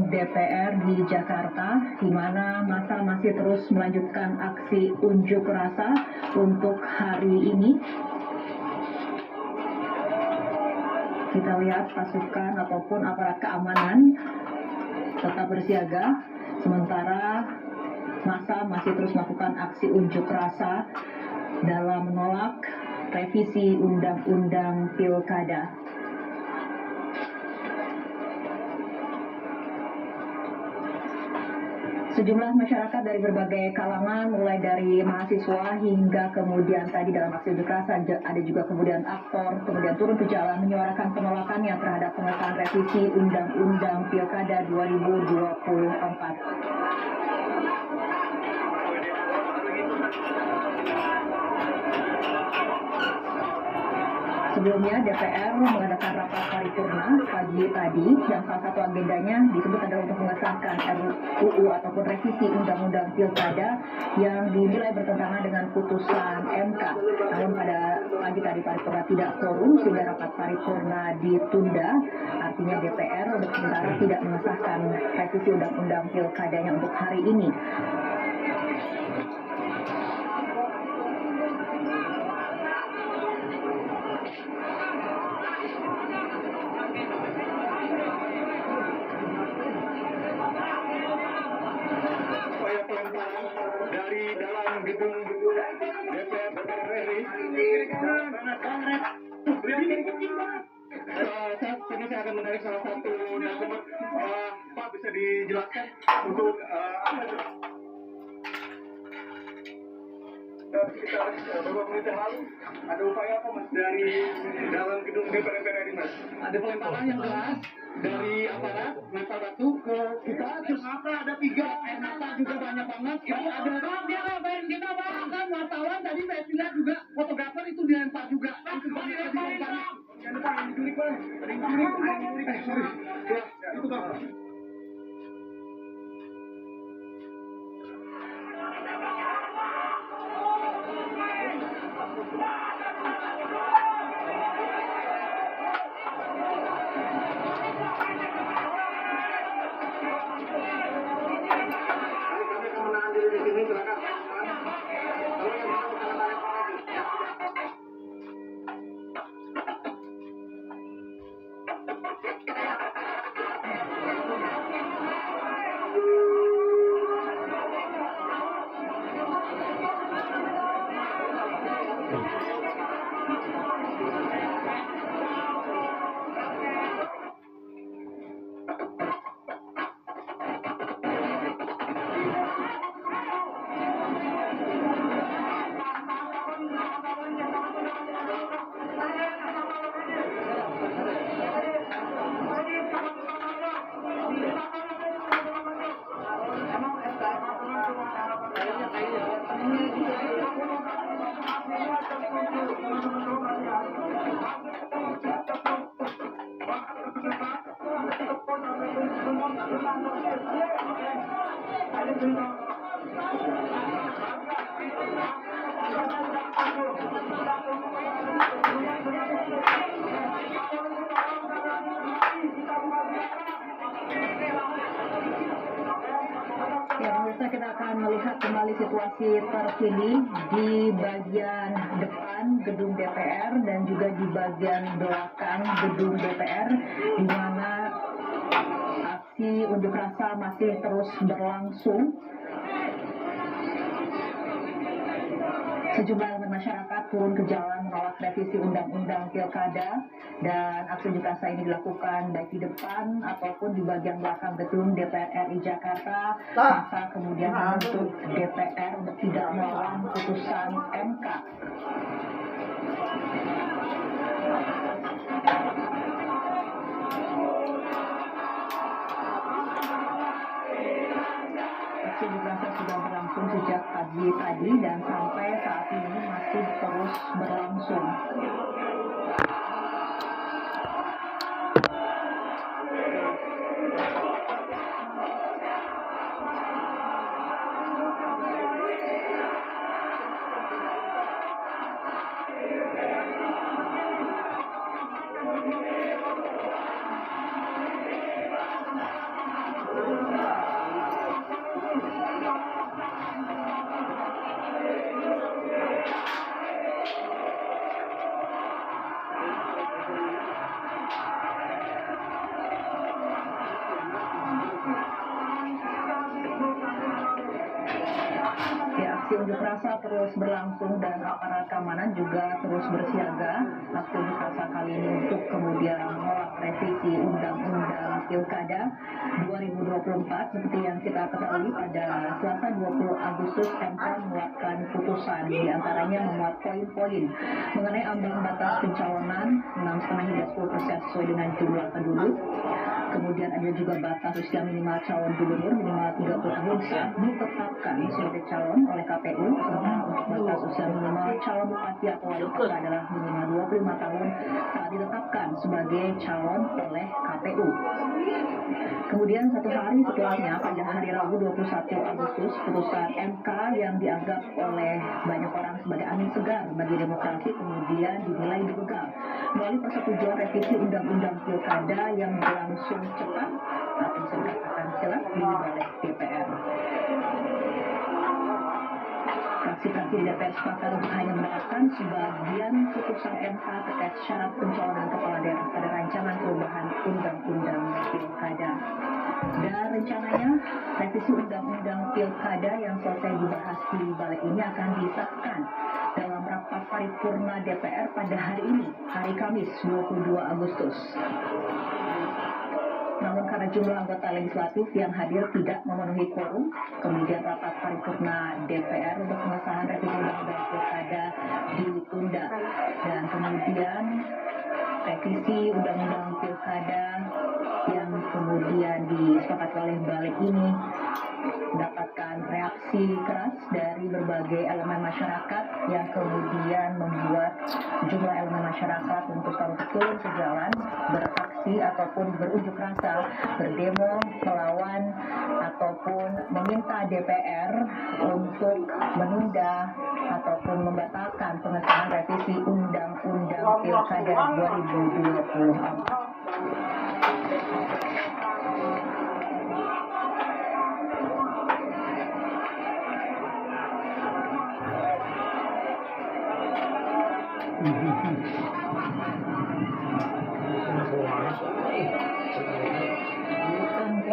gedung DPR di Jakarta, di mana massa masih terus melanjutkan aksi unjuk rasa untuk hari ini. Kita lihat pasukan ataupun aparat keamanan tetap bersiaga, sementara massa masih terus melakukan aksi unjuk rasa dalam menolak revisi Undang-Undang Pilkada. Sejumlah masyarakat dari berbagai kalangan, mulai dari mahasiswa hingga kemudian tadi dalam aksi unjuk rasa ada juga kemudian aktor, kemudian turun ke jalan menyuarakan penolakannya terhadap pengesahan revisi Undang-Undang Pilkada 2024. Sebelumnya DPR mengadakan rapat paripurna pagi tadi yang salah satu agendanya disebut adalah untuk mengesahkan RUU ataupun revisi Undang-Undang Pilkada yang dinilai bertentangan dengan putusan MK. Namun pada pagi tadi paripurna tidak quorum sehingga rapat paripurna ditunda. Artinya DPR untuk sementara tidak mengesahkan revisi Undang-Undang Pilkadanya untuk hari ini. Dari dalam gedung DPR RI, saya akan menarik salah satu narasumber. Pak, bisa dijelaskan untuk apa itu? Sekitar beberapa menit yang lalu ada upaya apa mas dari dalam gedung DPR RI mas? Ada pelemparan yang jelas dari aparat lempar batu ke kita, terus ada 3 air mata juga banyak banget. Ada dia ngapain kita bang kan wartawan tadi saya lihat juga fotografer itu dilempar juga. Itu banyak yang depan yang diculik bang, ada yang diculik, sorry ya itu bang. Kita akan melihat kembali situasi terkini di bagian depan gedung DPR dan juga di bagian belakang gedung DPR, di mana aksi unjuk rasa masih terus berlangsung. Sejumlah elemen masyarakat turun ke jalan menolak revisi Undang-Undang Pilkada, dan aksi unjuk rasa ini dilakukan baik di depan ataupun di bagian belakang gedung DPR RI Jakarta. Masa kemudian menuntut DPR untuk tidak melawan putusan MK. Aksi unjuk rasa sudah berlangsung sejak pagi tadi dan sampai saat ini masih terus berlangsung. unjuk rasa terus berlangsung dan aparat keamanan juga terus bersiaga. Aksi unjuk rasa kali ini untuk kemudian menolak revisi Undang-Undang Pilkada 2024. Seperti yang kita ketahui, pada Selasa 20 Agustus MK mengeluarkan putusan, diantaranya memuat poin-poin mengenai ambang batas pencalonan 6,5 hingga 10% sesuai dengan jumlah penduduk. Kemudian ada juga batas usia minimal calon gubernur minimal 30 tahun saat ditetapkan sebagai calon oleh KPU, serta untuk batas usia minimal calon bupati atau wali kota adalah minimal 25 tahun saat ditetapkan sebagai calon oleh KPU. Kemudian satu hari setelahnya, pada hari Rabu 21 Agustus, putusan MK yang dianggap oleh banyak orang sebagai angin segar bagi demokrasi kemudian dinilai dipegang melalui persetujuan revisi Undang-Undang Pilkada yang berlangsung cepat atau bisa dikatakan kilat di balik DPR. Fraksi-fraksi di DPR sepakat untuk hanya menerapkan sebagian putusan MK terkait syarat pencalonan kepala daerah pada rancangan perubahan Undang-Undang Pilkada. Dan rencananya revisi Undang-Undang Pilkada yang selesai dibahas di balik ini akan disahkan dalam rapat paripurna DPR pada hari ini, hari Kamis 22 Agustus. Namun karena jumlah anggota legislatif yang hadir tidak memenuhi quorum, kemudian rapat paripurna DPR untuk pengesahan revisi Undang-Undang Pilkada ditunda. Dan kemudian revisi Undang-Undang Pilkada yang kemudian disepakati oleh balik ini mendapatkan reaksi keras dari berbagai elemen masyarakat yang kemudian membuat jumlah elemen masyarakat untuk turun sejalan, beraksi ataupun berunjuk rasa, berdemo, melawan ataupun meminta DPR untuk menunda ataupun membatalkan pengesahan revisi Undang-Undang Pilkada 2024.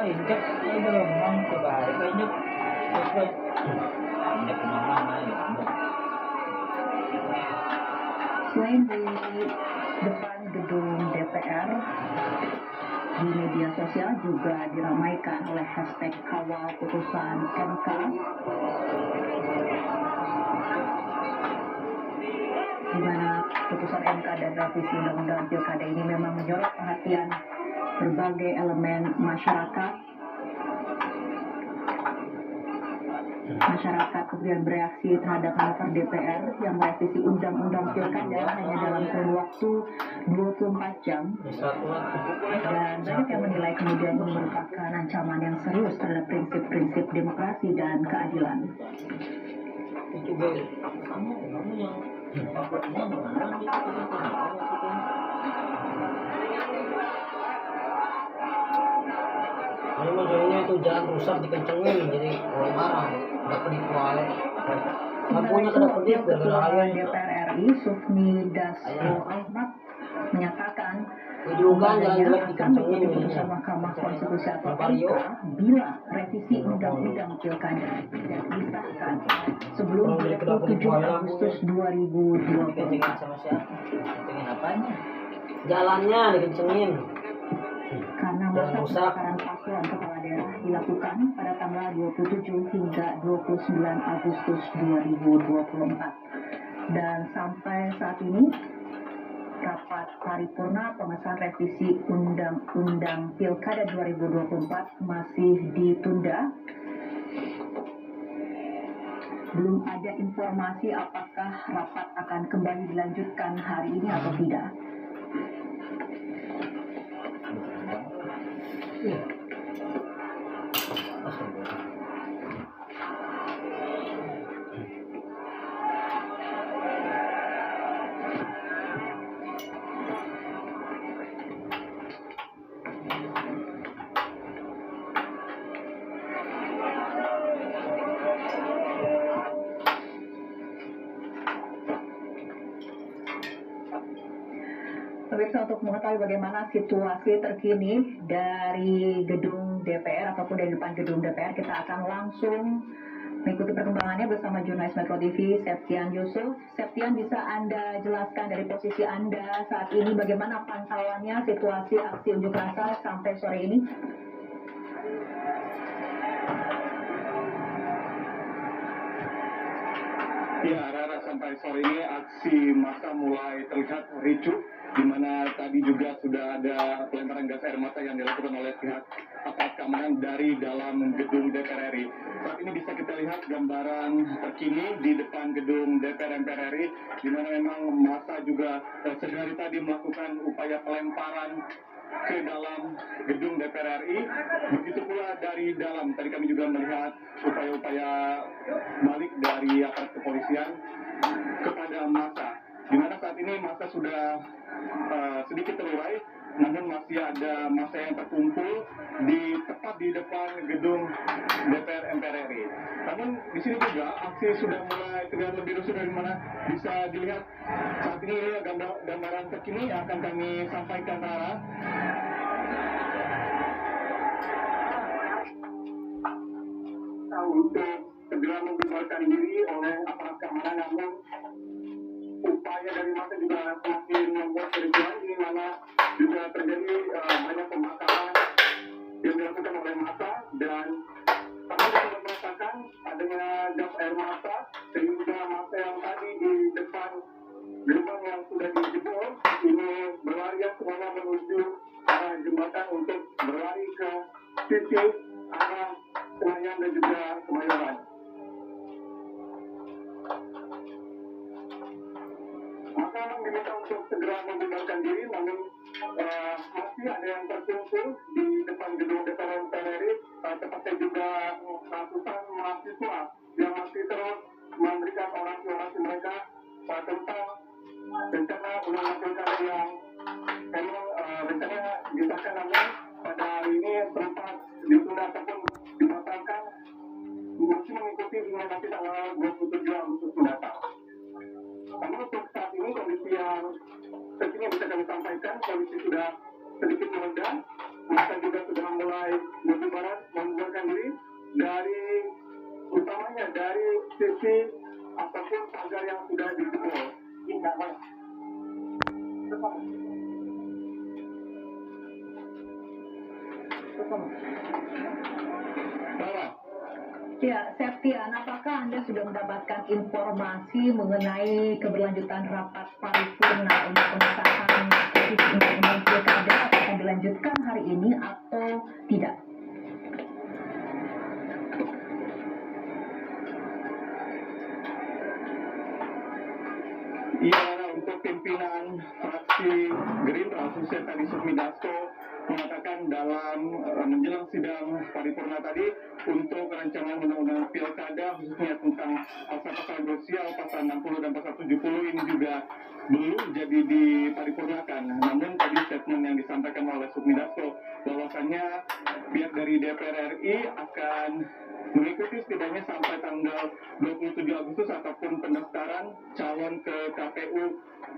Injek aja memang kebalik injek terus injek kemana ya. Selain di depan gedung DPR, di media sosial juga diramaikan oleh hashtag kawal putusan MK, di mana putusan MK dan revisi Undang-Undang Pilkada ini memang menyorot perhatian berbagai elemen masyarakat. Masyarakat kemudian bereaksi terhadap manuver DPR yang merevisi Undang-Undang Pilkada hanya dalam kurun waktu 24 jam. Dan banyak yang menilai kemudian ini merupakan ancaman yang serius terhadap prinsip-prinsip demokrasi dan keadilan. Itu kamu yang ini modelnya itu jalan rusak dikencengin jadi kalau marah dapat dikuali lampunya kena pedih Ketua DPR RI Sufmi Dasko Ahmad menyatakan juga jalan jelek dikencengin keputusan Mahkamah Konstitusi atau MK bila revisi Undang-Undang Pilkada tidak disahkan sebelum 27 Agustus 2020. sama siapa? Kencengin apanya? Jalannya dikencengin. Karena masa pendaftaran paslon kepala daerah dilakukan pada tanggal 27 hingga 29 Agustus 2024. Dan sampai saat ini rapat paripurna pengesahan revisi Undang-Undang Pilkada 2024 masih ditunda. Belum ada informasi apakah rapat akan kembali dilanjutkan hari ini atau tidak. Pemirsa, untuk mengetahui bagaimana situasi terkini dari gedung DPR ataupun dari depan gedung DPR, kita akan langsung mengikuti perkembangannya bersama jurnalis Metro TV Septian Yusuf. Septian, bisa Anda jelaskan dari posisi Anda saat ini bagaimana pantauannya situasi aksi unjuk rasa sampai sore ini? Ya, Rara, sampai sore ini aksi massa mulai terlihat ricuh, di mana tadi juga sudah ada pelemparan gas air mata yang dilakukan oleh pihak aparat keamanan dari dalam gedung DPR RI. Saat ini bisa kita lihat gambaran terkini di depan gedung DPR MPR RI, di mana memang massa juga sedari tadi melakukan upaya pelemparan ke dalam gedung DPR RI. Begitu pula dari dalam, tadi kami juga melihat upaya-upaya balik dari aparat kepolisian kepada massa, di mana saat ini massa sudah sedikit terurai, namun masih ada massa yang terkumpul tepat di depan gedung DPR MPR RI. Namun di sini juga aksi sudah mulai terlihat lebih rusuh, dari mana bisa dilihat saat ini gambaran terkini yang akan kami sampaikan, Rara. Untuk segera membubarkan diri oleh aparat keamanan, namun upaya dari massa juga semakin membuat kericuhan, di mana juga terjadi banyak pembakaran yang dilakukan oleh massa, dan kami juga merasakan adanya gas air mata, sehingga massa yang tadi di depan gerbang yang sudah dijebol ini berlarian semuanya menuju arah jembatan untuk berlari ke sisi arah Senayan dan juga Kemayoran. Maka diminta untuk segera membubarkan diri, namun masih ada yang terkumpul di depan gedung DPR MPR RI, tepatnya juga ratusan mahasiswa yang masih terus memberikan orasi-orasi mereka tentang rencana undang-undang pilkada yang memang rencananya disahkan, namun pada hari ini sempat ditunda ataupun dibatalkan, masih mengikuti hingga nanti tanggal 27 Agustus mendatang. Namun untuk saat ini kondisi yang terkini bisa kami sampaikan, kondisi sudah sedikit mereda, masa juga sudah mulai membubarkan diri dari, utamanya dari sisi ataupun pagar yang sudah dijebol. Ya, Septian, apakah Anda sudah mendapatkan informasi mengenai keberlanjutan rapat paripurna untuk pengesahan revisi undang-undang pilkada, apakah dilanjutkan hari ini atau tidak? Iya, untuk pimpinan fraksi Gerindra, khususnya tadi Sufmi Dasko, mengatakan dalam menjelang sidang paripurna tadi untuk rancangan undang-undang pilkada, khususnya tentang pasal-pasal sosial, pasal 60 dan pasal 70 ini juga belum jadi diparipurnakan. Namun tadi statement yang disampaikan oleh Sufmi Dasko bahwasannya pihak dari DPR RI akan mengikuti setidaknya sampai tanggal 27 Agustus ataupun pendaftaran calon ke KPU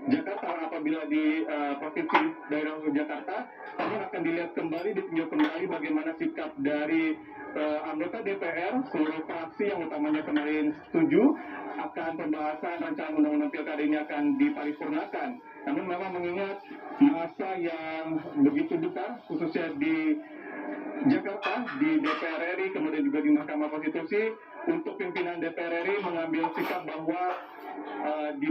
Jakarta apabila di Provinsi Daerah Jakarta. Namun akan dilihat kembali, ditinjau kembali bagaimana sikap dari anggota DPR, seluruh fraksi yang utamanya kemarin setuju akan pembahasan rancangan undang-undang pilkada ini akan diparipurnakan. Namun memang mengingat masa yang begitu besar, khususnya di Jakarta, di DPR RI, kemudian juga di Mahkamah Konstitusi, untuk pimpinan DPR RI mengambil sikap bahwa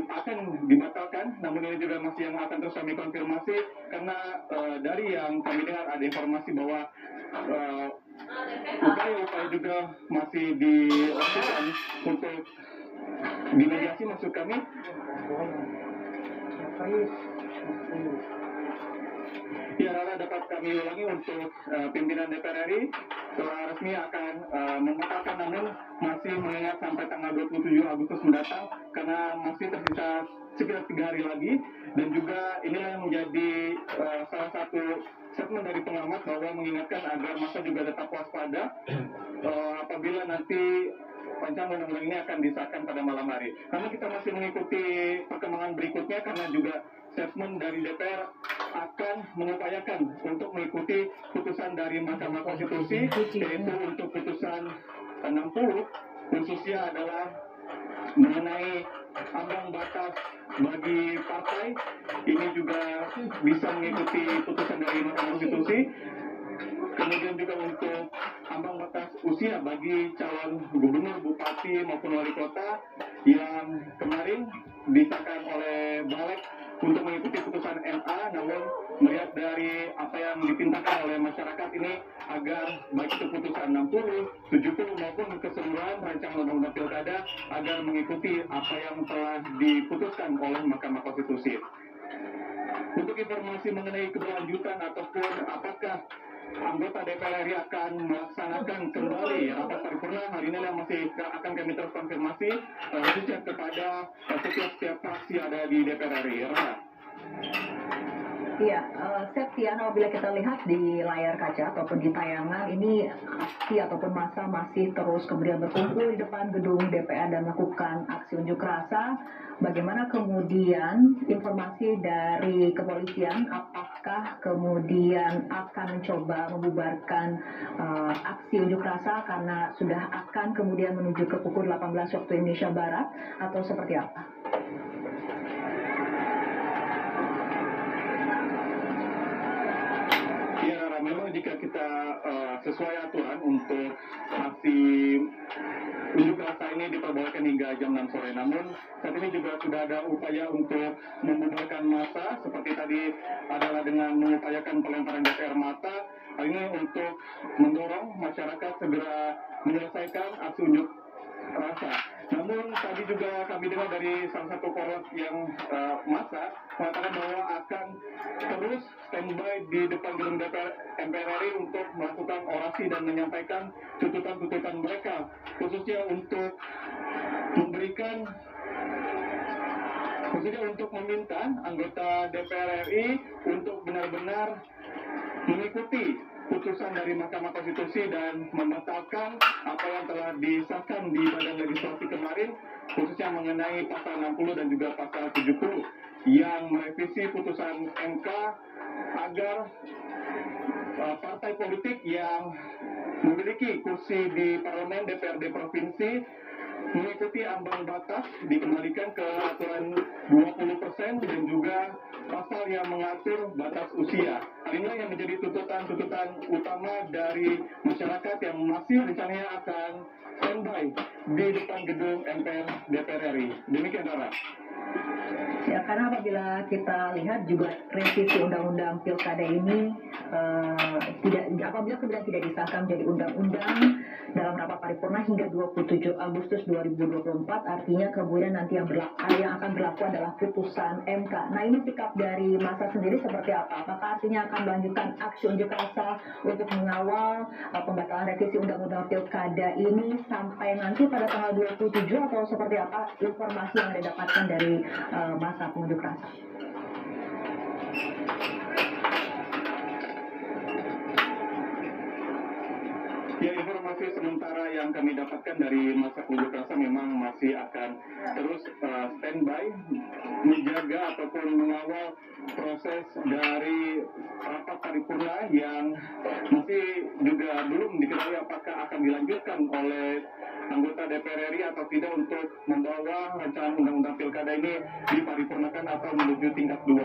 akan dibatalkan. Namun ini juga masih yang akan terus kami konfirmasi, karena dari yang kami dengar ada informasi bahwa upaya-upaya juga masih dilakukan untuk dimediasi, maksud kami. Ya, Rara, dapat kami ulangi untuk pimpinan DPR RI telah resmi akan membatalkan, namun masih mengingat sampai tanggal 27 Agustus mendatang karena masih tersisa sekitar 3 hari lagi. Dan juga inilah yang menjadi salah satu statement dari pengamat bahwa mengingatkan agar masa juga tetap waspada apabila nanti rancangan undang-undang ini akan disahkan pada malam hari. Namun kita masih mengikuti perkembangan berikutnya, karena juga statement dari DPR akan mengupayakan untuk mengikuti putusan dari Mahkamah Konstitusi, yaitu untuk putusan 60 khususnya adalah mengenai ambang batas bagi partai. Ini juga bisa mengikuti putusan dari Mahkamah Konstitusi. Kemudian juga untuk ambang batas usia bagi calon gubernur, bupati maupun wali kota yang kemarin disahkan oleh Balik untuk mengikuti putusan MA, namun melihat dari apa yang dipintakan oleh masyarakat ini agar baik itu putusan 60, 70 maupun keseluruhan rancangan undang-undang pilkada agar mengikuti apa yang telah diputuskan oleh Mahkamah Konstitusi. Untuk informasi mengenai keberlanjutan ataupun apakah anggota DPR RI akan melaksanakan kembali rapat paripurna hari ini yang masih akan kami terus konfirmasi khususnya kepada setiap fraksi ada di DPR RI. Iya, Septian, apabila kita lihat di layar kaca ataupun di tayangan, ini aksi ataupun massa masih terus kemudian berkumpul di depan gedung DPR dan melakukan aksi unjuk rasa. Bagaimana kemudian informasi dari kepolisian, apakah kemudian akan mencoba membubarkan aksi unjuk rasa karena sudah akan kemudian menuju ke pukul 18 waktu Indonesia Barat atau seperti apa? Memang jika kita sesuai aturan untuk aksi unjuk rasa ini diperbolehkan hingga jam 6 sore, namun saat ini juga sudah ada upaya untuk membubarkan massa seperti tadi adalah dengan mengupayakan pelemparan gas air mata. Hal ini untuk mendorong masyarakat segera menyelesaikan aksi unjuk rasa. Namun tadi juga kami dengar dari salah satu poros yang massa mengatakan bahwa akan terus standby di depan gedung DPR MPR untuk melakukan orasi dan menyampaikan tuntutan-tuntutan mereka, khususnya untuk meminta anggota DPR RI untuk benar-benar mengikuti putusan dari Mahkamah Konstitusi dan membatalkan apa yang telah disahkan di Badan Legislasi kemarin, khususnya mengenai pasal 60 dan juga pasal 70 yang merevisi putusan MK agar partai politik yang memiliki kursi di parlemen DPRD provinsi mengikuti ambang batas dikembalikan ke aturan 20% dan juga pasal yang mengatur batas usia. Hal inilah yang menjadi tuntutan utama dari masyarakat yang masih rencananya akan standby di depan gedung MPR DPR RI. Demikian, Dara. Ya, karena apabila kita lihat juga revisi undang-undang pilkada ini apabila kemudian tidak disahkan menjadi undang-undang dalam rapat paripurna hingga 27 Agustus 2024, artinya kemudian nanti yang akan berlaku adalah putusan MK. Nah, ini sikap dari massa sendiri seperti apa? Apakah artinya akan melanjutkan aksi unjuk rasa untuk mengawal pembatalan revisi undang-undang pilkada ini sampai nanti pada tanggal 27 atau seperti apa informasi yang Anda dapatkan dari masa pengunjuk rasa? Ya, informasi sementara yang kami dapatkan dari masa pengunjuk rasa memang masih akan terus standby menjaga ataupun mengawal proses dari rapat paripurna yang masih juga belum diketahui apakah akan dilanjutkan oleh anggota DPR RI atau tidak untuk membawa rancangan undang-undang pilkada ini diparipurnakan atau menuju tingkat 2.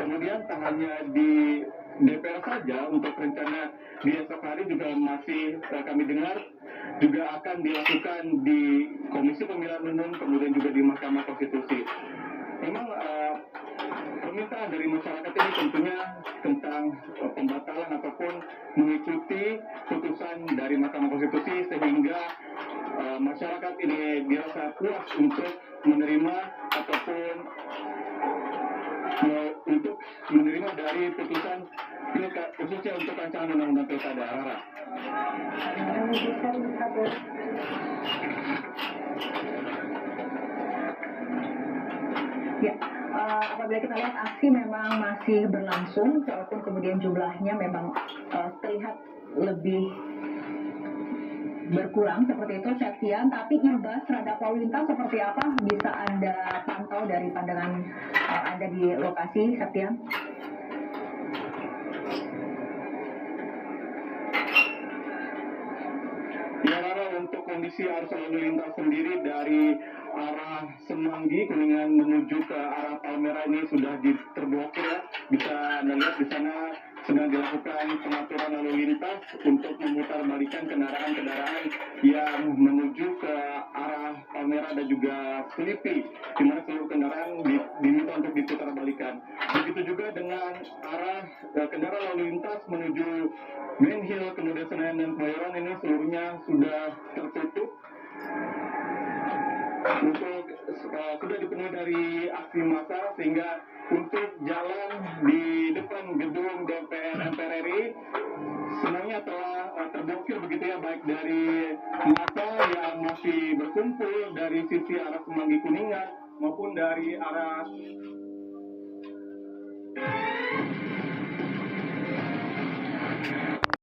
Kemudian tak hanya di DPR saja, untuk rencana di esok hari juga masih kami dengar juga akan dilakukan di Komisi Pemilihan Umum, kemudian juga di Mahkamah Konstitusi. Memang permintaan dari masyarakat ini tentunya tentang pembatalan ataupun mengikuti putusan dari Mahkamah Konstitusi sehingga masyarakat ini dirasa puas untuk menerima ataupun untuk menerima dari putusan pilkada khususnya untuk rancangan undang-undang pilkada. Rara. Ya, apabila kita lihat aksi memang masih berlangsung, walaupun kemudian jumlahnya memang terlihat lebih berkurang seperti itu, Septian. Tapi imbas terhadap lalu lintas seperti apa bisa Anda pantau dari pandangan Anda di lokasi, Septian? Ya, Rara, untuk kondisi arus lalu lintas sendiri dari arah Semanggi Kuningan menuju ke arah Palmera ini sudah terblokir ya. Bisa Anda lihat di sana sedang dilakukan pengaturan lalu lintas untuk memutarbalikkan kendaraan-kendaraan yang menuju ke arah Palmera dan juga Selipi, di mana seluruh kendaraan diminta untuk diputarbalikkan. Begitu juga dengan arah kendaraan lalu lintas menuju Main Hill, kemudian Senayan dan Kebayoran ini seluruhnya sudah tertutup untuk sudah dipenuhi dari aksi massa, sehingga untuk jalan di depan gedung DPR MPR RI semuanya telah terblokir begitu ya, baik dari massa yang masih berkumpul dari sisi arah Semanggi Kuningan maupun dari arah